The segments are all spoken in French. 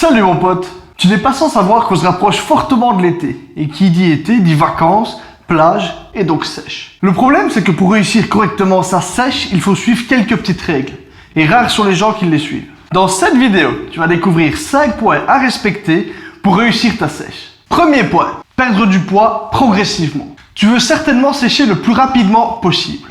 Salut mon pote. Tu n'es pas sans savoir qu'on se rapproche fortement de l'été. Et qui dit été dit vacances, plage et donc sèche. Le problème c'est que pour réussir correctement sa sèche, il faut suivre quelques petites règles. Et rares sont les gens qui les suivent. Dans cette vidéo, tu vas découvrir 5 points à respecter pour réussir ta sèche. Premier point, perdre du poids progressivement. Tu veux certainement sécher le plus rapidement possible.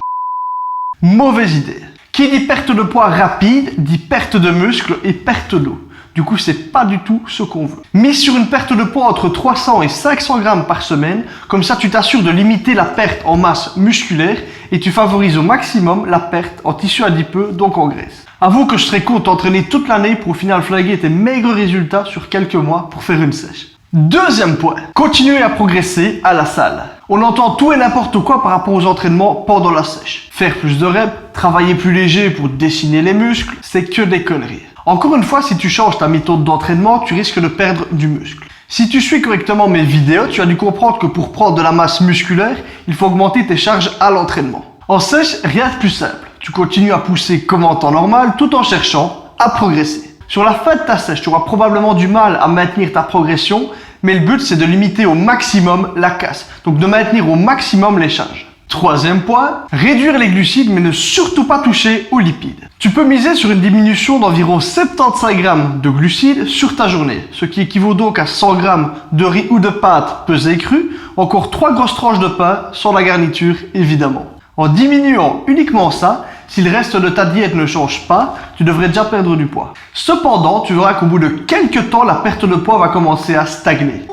Mauvaise idée. Qui dit perte de poids rapide, dit perte de muscle et perte d'eau. Du coup, c'est pas du tout ce qu'on veut. Mise sur une perte de poids entre 300 et 500 grammes par semaine, comme ça tu t'assures de limiter la perte en masse musculaire et tu favorises au maximum la perte en tissu adipeux, donc en graisse. Avoue que je serais con de t'entraîner toute l'année pour au final flaguer tes maigres résultats sur quelques mois pour faire une sèche. Deuxième point, continuer à progresser à la salle. On entend tout et n'importe quoi par rapport aux entraînements pendant la sèche. Faire plus de reps, travailler plus léger pour dessiner les muscles, c'est que des conneries. Encore une fois, si tu changes ta méthode d'entraînement, tu risques de perdre du muscle. Si tu suis correctement mes vidéos, tu as dû comprendre que pour prendre de la masse musculaire, il faut augmenter tes charges à l'entraînement. En sèche, rien de plus simple. Tu continues à pousser comme en temps normal tout en cherchant à progresser. Sur la fin de ta sèche, tu auras probablement du mal à maintenir ta progression, mais le but c'est de limiter au maximum la casse, donc de maintenir au maximum les charges. Troisième point, réduire les glucides mais ne surtout pas toucher aux lipides. Tu peux miser sur une diminution d'environ 75 grammes de glucides sur ta journée, ce qui équivaut donc à 100 grammes de riz ou de pâtes pesées crues, encore 3 grosses tranches de pain sans la garniture évidemment. En diminuant uniquement ça, si le reste de ta diète ne change pas, tu devrais déjà perdre du poids. Cependant, tu verras qu'au bout de quelques temps, la perte de poids va commencer à stagner.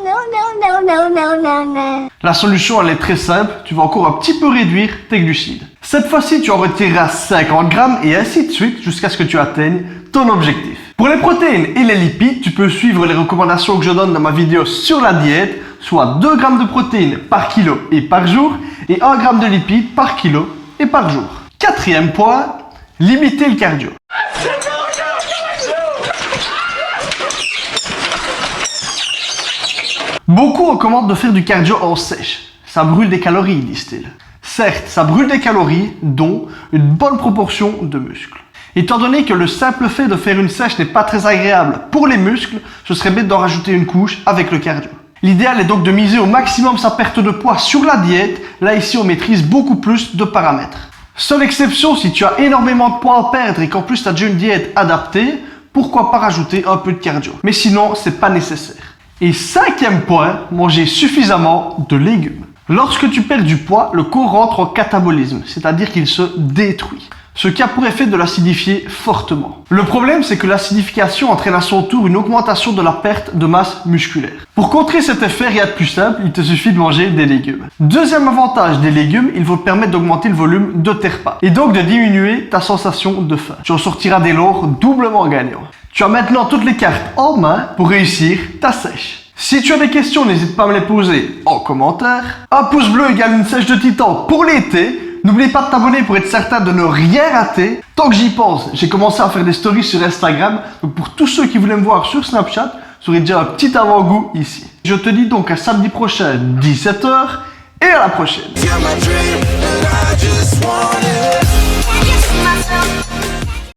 La solution, elle est très simple, tu vas encore un petit peu réduire tes glucides. Cette fois-ci, tu en retireras 50 grammes et ainsi de suite jusqu'à ce que tu atteignes ton objectif. Pour les protéines et les lipides, tu peux suivre les recommandations que je donne dans ma vidéo sur la diète, soit 2 grammes de protéines par kilo et par jour et 1 gramme de lipides par kilo et par jour. Quatrième point, limiter le cardio. Beaucoup recommandent de faire du cardio en sèche. Ça brûle des calories, disent-ils. Certes, ça brûle des calories, dont une bonne proportion de muscles. Étant donné que le simple fait de faire une sèche n'est pas très agréable pour les muscles, ce serait bête d'en rajouter une couche avec le cardio. L'idéal est donc de miser au maximum sa perte de poids sur la diète. Là, ici, on maîtrise beaucoup plus de paramètres. Seule exception, si tu as énormément de poids à perdre et qu'en plus tu as déjà une diète adaptée, pourquoi pas rajouter un peu de cardio. Mais sinon, c'est pas nécessaire. Et cinquième point, manger suffisamment de légumes. Lorsque tu perds du poids, le corps rentre en catabolisme, c'est-à-dire qu'il se détruit. Ce qui a pour effet de l'acidifier fortement. Le problème, c'est que l'acidification entraîne à son tour une augmentation de la perte de masse musculaire. Pour contrer cet effet, rien de plus simple, il te suffit de manger des légumes. Deuxième avantage des légumes, ils vont te permettre d'augmenter le volume de tes repas et donc de diminuer ta sensation de faim. Tu en sortiras dès lors doublement gagnant. Tu as maintenant toutes les cartes en main pour réussir ta sèche. Si tu as des questions, n'hésite pas à me les poser en commentaire. Un pouce bleu égale une sèche de titan pour l'été. N'oublie pas de t'abonner pour être certain de ne rien rater. Tant que j'y pense, j'ai commencé à faire des stories sur Instagram. Donc pour tous ceux qui voulaient me voir sur Snapchat, vous aurez déjà un petit avant-goût ici. Je te dis donc à samedi prochain, 17 h, et à la prochaine.